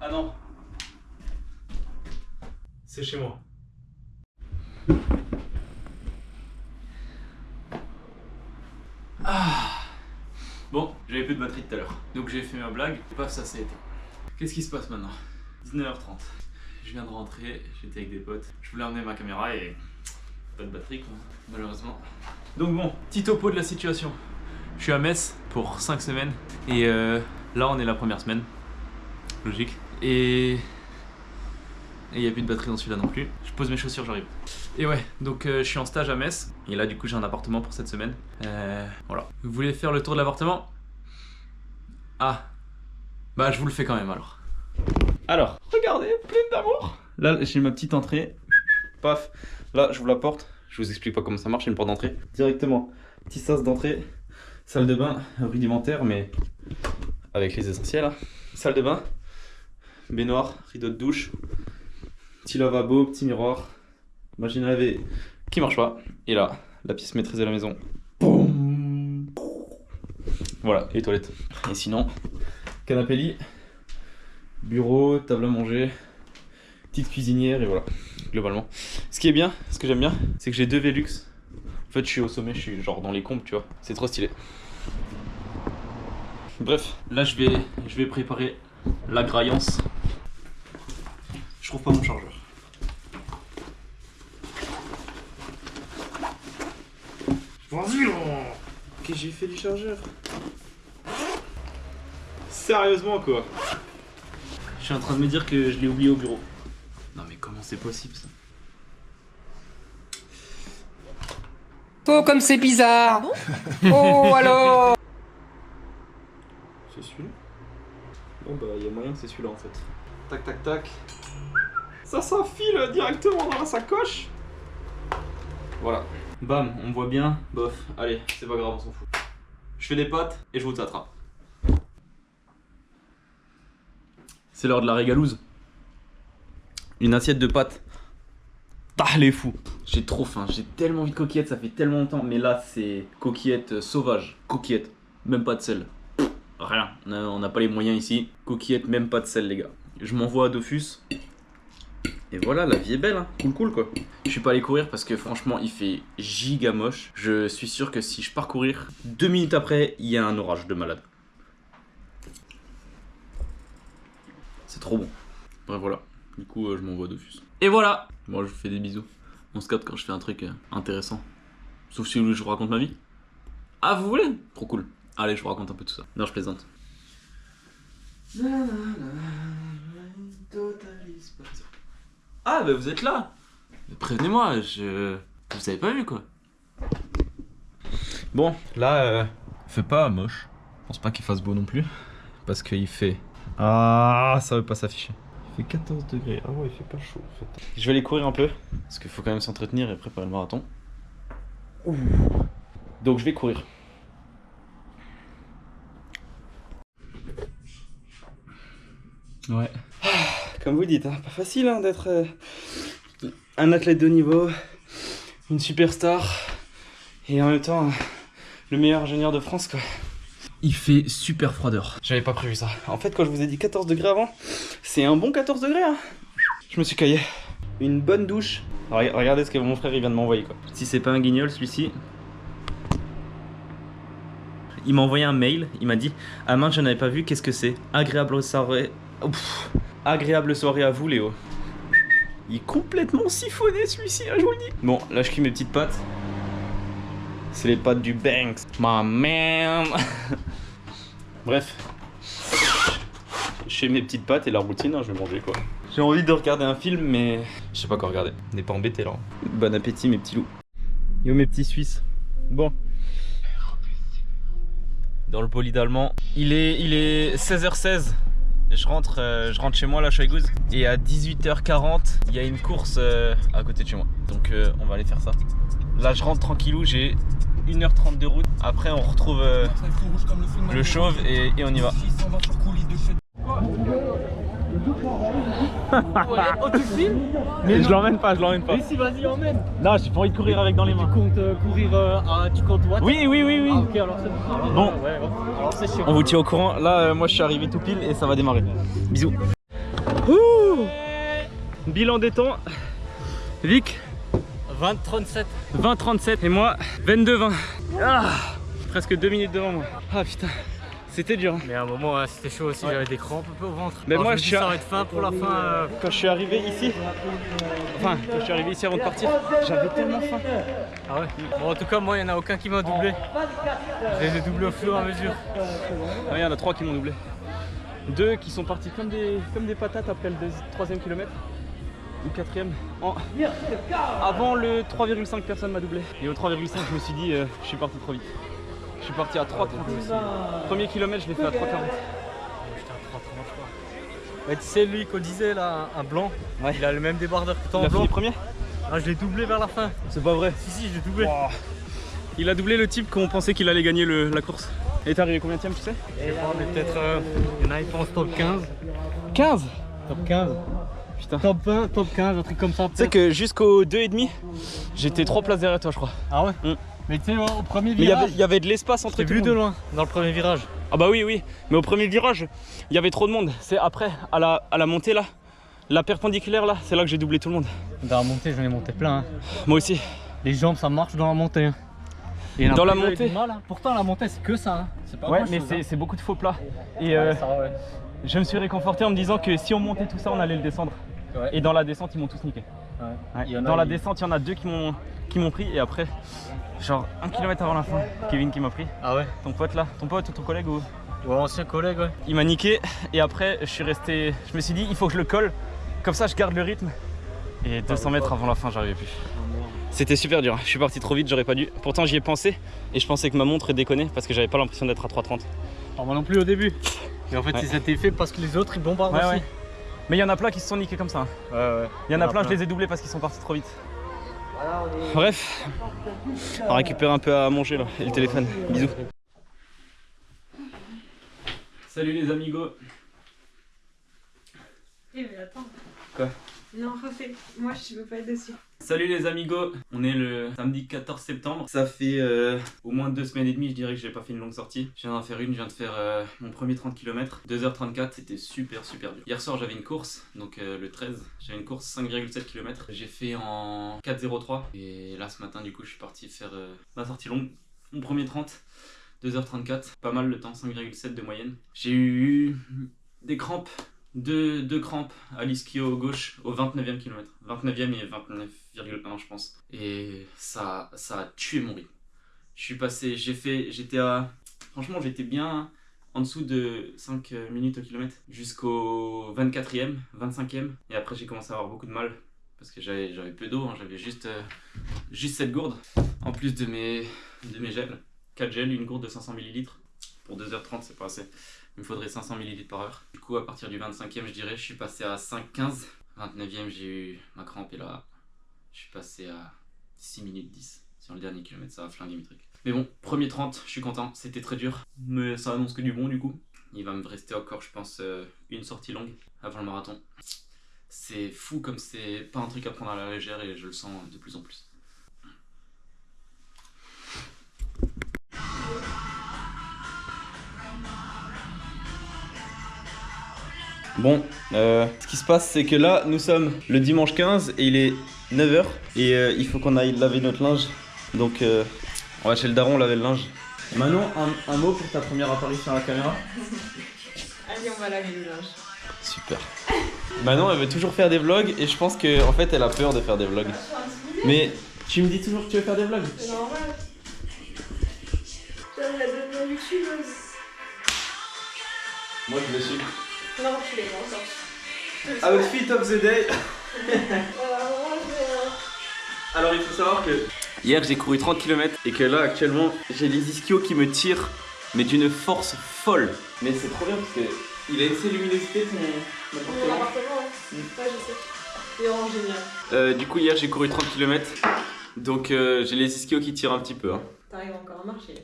Ah non. C'est chez moi. Ah. Bon, j'avais plus de batterie tout à l'heure. Donc j'ai fait ma blague, et paf, ça s'est éteint. Qu'est-ce qui se passe maintenant? 19h30. Je viens de rentrer, j'étais avec des potes. Je voulais emmener ma caméra et pas de batterie quoi, malheureusement. Donc bon, petit topo de la situation. Je suis à Metz pour 5 semaines et là on est la première semaine. Logique. Et il n'y a plus de batterie dans celui-là non plus. Je pose mes chaussures, j'arrive. Et ouais, donc je suis en stage à Metz. Et là du coup j'ai un appartement pour cette semaine. Voilà. Vous voulez faire le tour de l'appartement? Ah. Bah je vous le fais quand même alors. Alors, regardez, pleine d'amour. Là j'ai ma petite entrée. Paf. Là j'ouvre la porte. Je vous explique pas comment ça marche, c'est une porte d'entrée. Directement, petit sas d'entrée. Salle de bain rudimentaire mais avec les essentiels. Hein. Salle de bain. Baignoire, rideau de douche. Petit lavabo, petit miroir. Machine à laver qui marche pas. Et là, la pièce maîtresse de la maison. Boum. Voilà, et les toilettes. Et sinon, canapé lit, bureau, table à manger, petite cuisinière et voilà, globalement. Ce qui est bien, ce que j'aime bien, c'est que j'ai 2 Velux. En fait, je suis au sommet, je suis genre dans les combles, tu vois. C'est trop stylé. Bref, là je vais préparer la graillance. Je trouve pas mon chargeur. Vas-y là. Qu'est-ce que j'ai fait du chargeur? Sérieusement quoi? Je suis en train de me dire que je l'ai oublié au bureau. Non mais comment c'est possible ça? Oh comme c'est bizarre. Oh alors. C'est celui-là? Bon bah il y a moyen que c'est celui-là en fait. Tac tac tac. Ça s'enfile directement dans la sacoche. Voilà. Bam, on voit bien. Bof, allez, c'est pas grave, on s'en fout. Je fais des pâtes et je vous attrape. C'est l'heure de la régalouse. Une assiette de pâtes. Ah les fous. J'ai trop faim, j'ai tellement envie de coquillettes, ça fait tellement longtemps. Mais là c'est coquillettes sauvages. Coquillettes, même pas de sel. Rien, on n'a pas les moyens ici. Coquillettes, même pas de sel les gars. Je m'envoie à Dofus. Et voilà, la vie est belle, hein. Cool quoi. Je suis pas allé courir parce que franchement il fait giga moche. Je suis sûr que si je pars courir, 2 minutes après, il y a un orage de malade. C'est trop bon. Bref voilà, du coup je m'envoie à Dofus. Et voilà. Moi je vous fais des bisous. On se capte quand je fais un truc intéressant. Sauf si je vous raconte ma vie. Ah vous voulez? Trop cool. Allez je vous raconte un peu tout ça. Non je plaisante. Ah bah vous êtes là. Prévenez-moi, vous avez pas vu quoi. Bon, là, il fait pas moche. Je pense pas qu'il fasse beau non plus. Parce qu'il fait... Ah, ça veut pas s'afficher. Il fait 14 degrés. Ah ouais, il fait pas chaud en fait. Je vais aller courir un peu. Parce qu'il faut quand même s'entretenir et préparer le marathon. Ouh. Donc je vais courir. Ouais. Comme vous dites, hein, pas facile hein, d'être un athlète de haut niveau, une superstar et en même temps le meilleur ingénieur de France quoi. Il fait super froideur. J'avais pas prévu ça. En fait quand je vous ai dit 14 degrés avant, c'est un bon 14 degrés hein. Je me suis caillé. Une bonne douche. Alors, regardez ce que mon frère il vient de m'envoyer quoi. Si c'est pas un guignol celui-ci. Il m'a envoyé un mail, il m'a dit « Ah mince, je n'avais pas vu, qu'est-ce que c'est? Agréable soirée... Ouf. Agréable soirée à vous Léo. » Il est complètement siphonné celui-ci, hein, je vous le dis. Bon, là je cuis mes petites pâtes. C'est les pâtes du Banks. My man. Bref. Je fais mes petites pâtes et la routine, hein, je vais manger quoi. J'ai envie de regarder un film, mais je sais pas quoi regarder. On n'est pas embêté là. Bon appétit mes petits loups. Yo mes petits Suisses. Bon. Dans le bolide allemand. Il est 16h16. Je rentre chez moi là, Chaïgouz. Et à 18h40, il y a une course à côté de chez moi. Donc on va aller faire ça. Là je rentre tranquillou, j'ai 1h30 de route. Après on retrouve le chauve et on y va. Oh, tu filmes? Mais je l'emmène pas. Mais si, vas-y, emmène. Non, j'ai pas envie de courir avec dans les mains. Tu comptes courir tu comptes what? Oui. Ah, ok, alors c'est bon. Bon, ouais. Alors c'est chiant. on vous tient au courant. Là, moi je suis arrivé tout pile et ça va démarrer. Bisous. bilan des temps. Vic 20-37. 20-37 et moi 22-20. Ah, presque 2 minutes devant moi. Ah putain, c'était dur. Hein. Mais à un moment, c'était chaud aussi, j'avais des crampes un peu au ventre. Mais moi, je me dis, ça va être fin pour la fin. Quand je suis arrivé ici, avant de partir, j'avais tellement faim. Ah ouais. Bon, en tout cas, moi, il n'y en a aucun qui m'a doublé. Je les ai doublés au fur et à mesure. Il y en a 3 qui m'ont doublé. 2 qui sont partis comme des patates après le 3e kilomètre. Ou 4e. Avant le 3,5, personne m'a doublé. Et au 3,5, je me suis dit, je suis parti trop vite. Je suis parti à 3,30. Premier kilomètre, je l'ai fait à 3,40. J'étais à 3,30, je crois. Mais tu sais, lui qu'on disait là, un blanc, Ouais. il a le même débardeur que toi Il en a blanc. fini premier. Ah, je l'ai doublé vers la fin. C'est pas vrai. Si, je l'ai doublé. Wow. Il a doublé le type qu'on pensait qu'il allait gagner la course. Et t'es arrivé combien de tu sais? Je sais pas, mais peut-être. Il y en a, ils pensent top 15. 15. Top 15. Putain. Top 20, top 15, un truc comme ça. Tu sais que jusqu'au 2,5, j'étais 3 places derrière toi, je crois. Ah ouais. Mais tu sais, au premier virage. Mais il y avait de l'espace entre J'ai tout vu le de monde. loin dans le premier virage. Ah bah oui, mais au premier virage, il y avait trop de monde. C'est après, à la montée là, la perpendiculaire là, c'est là que j'ai doublé tout le monde. Dans la montée, j'en ai monté plein. Hein. Moi aussi. Les jambes, ça marche dans la montée. Hein. Et Dans la vous avez montée. du mal, hein. Pourtant, la montée, c'est que ça. Hein. C'est pas Ouais, grand mais chose, hein. c'est beaucoup de faux plats. Et Ça, ouais. je me suis réconforté en me disant que si on montait tout ça, on allait le descendre. Ouais. Et dans la descente, ils m'ont tous niqué. Ouais. Ouais. Il y en a, Dans la ils- descente, il y en a 2 qui m'ont pris. Et après, genre 1 km avant la fin, Kevin qui m'a pris. Ah ouais. Ton pote là, ton pote ou ton collègue ou... Ouais, ancien collègue, ouais. Il m'a niqué. Et après, je me suis dit, il faut que je le colle. Comme ça, je garde le rythme. Et 200 mètres avant la fin, j'arrivais plus. C'était super dur. Je suis parti trop vite, j'aurais pas dû. Pourtant, j'y ai pensé. Et je pensais que ma montre déconnait parce que j'avais pas l'impression d'être à 3,30. Alors, moi non plus au début. Et en fait, Ouais. ça a été fait parce que les autres, ils bombardent Ouais, aussi. ouais. Mais il y en a plein qui se sont niqués comme ça. Hein. Ouais. Il y en a plein, je les ai doublés parce qu'ils sont partis trop vite. Bref, on va récupérer un peu à manger là et le téléphone. Bisous. Salut les amigos. Eh mais attends. Quoi? Non, refais. Moi, je veux pas être dessus. Salut les amigos. On est le samedi 14 septembre. Ça fait au moins 2 semaines et demie, je dirais que j'ai pas fait une longue sortie. Je viens d'en faire une, je viens de faire mon premier 30 km. 2h34, c'était super dur. Hier soir j'avais une course, donc le 13. J'avais une course 5,7 km. J'ai fait en 4,03. Et là ce matin du coup je suis parti faire ma sortie longue. Mon premier 30. 2h34. Pas mal le temps, 5,7 de moyenne. J'ai eu des crampes. Deux crampes à l'ischio gauche au 29e kilomètre. 29e et 29,1 je pense. Et ça a tué mon rythme. Je suis passé, franchement j'étais bien en dessous de 5 minutes au kilomètre jusqu'au 24e, 25e. Et après j'ai commencé à avoir beaucoup de mal parce que j'avais peu d'eau, hein. J'avais juste cette gourde. En plus de mes gels. 4 gels, une gourde de 500 ml. Pour 2h30 c'est pas assez. Il me faudrait 500 ml par heure. Du coup, à partir du 25e, je dirais, je suis passé à 5,15. 29e, j'ai eu ma crampe et là, je suis passé à 6 minutes 10. Sur le dernier kilomètre, ça a flingué mes trucs. Mais bon, premier 30, je suis content. C'était très dur, mais ça annonce que du bon du coup. Il va me rester encore, je pense, une sortie longue avant le marathon. C'est fou comme c'est pas un truc à prendre à la légère et je le sens de plus en plus. Bon, ce qui se passe, c'est que là, nous sommes le dimanche 15 et il est 9h. Et il faut qu'on aille laver notre linge. Donc, on va chez le daron laver le linge. Manon, un mot pour ta première apparition à la caméra? Allez, on va laver le linge. Super. Manon, elle veut toujours faire des vlogs et je pense qu'en fait, elle a peur de faire des vlogs. Mais tu me dis toujours que tu veux faire des vlogs? C'est normal. J'aimerais devenir youtubeuse. Moi, je le suis. Non, tu l'es pas encore. Outfit of the day. Alors il faut savoir que hier j'ai couru 30 km et que là actuellement j'ai les ischios qui me tirent mais d'une force folle. Mais c'est trop bien parce que il a une seule luminosité ton Mon appartement, ouais. Ouais, je sais. C'est vraiment génial. Du coup hier j'ai couru 30 km donc j'ai les ischios qui tirent un petit peu. Hein. T'arrives encore à marcher.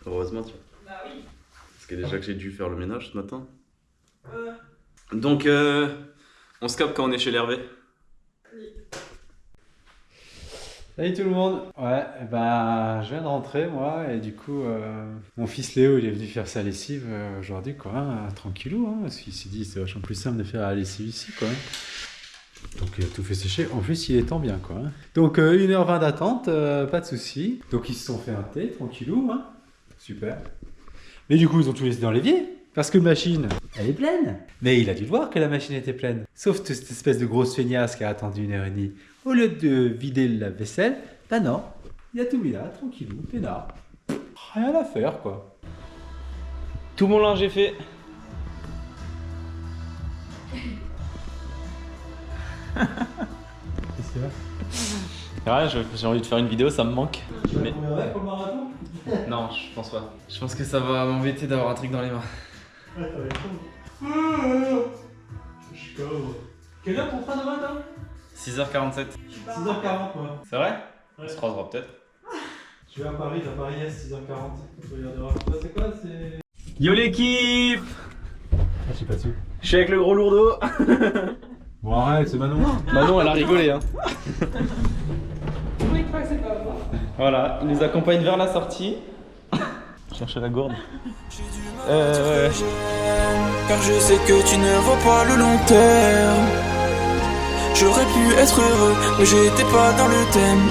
Heureusement tu vois. Bah oui. Parce que déjà que j'ai dû faire le ménage ce matin. Donc on se capte quand on est chez l'Hervé. Oui. Salut tout le monde. Ouais, bah je viens de rentrer moi et du coup mon fils Léo il est venu faire sa lessive aujourd'hui quoi, hein, tranquillou hein, parce qu'il s'est dit c'est vachement plus simple de faire la lessive ici quoi. Donc il a tout fait sécher, en plus il est temps bien quoi. Hein. Donc 1h20 d'attente, pas de soucis. Donc ils se sont fait un thé tranquillou, hein. Super. Mais du coup ils ont tout laissé dans l'évier. Parce que la machine, elle est pleine. Mais il a dû le voir que la machine était pleine. Sauf cette espèce de grosse feignasse qui a attendu 1h30. Au lieu de vider la vaisselle, bah non, il a tout mis là, tranquillou, peinard. Rien à faire quoi. Tout mon linge est fait. Qu'est-ce qu'il y a? Ouais, j'ai envie de faire une vidéo, ça me manque. Tu vas Mais- courir pour le marathon? Non, je pense pas. Je pense que ça va m'embêter d'avoir un truc dans les mains. Ouais, ça va être chaud. Je suis KO. Quelle heure pour fin demain toi? 6h47. 6h40 moi. C'est vrai? Ouais. On se croisera peut-être. Je vais à Paris, à 6h40. On regardera. Toi, c'est quoi? C'est. Yo l'équipe! Ah, je suis pas dessus. Je suis avec le gros lourdeau. Bon, arrête, c'est Manon. Manon, elle a rigolé, hein. Voilà, il nous accompagne vers la sortie. Chercher la gourde. Car je sais que tu ne vois pas le long terme. J'aurais pu être heureux, mais j'étais pas dans le thème.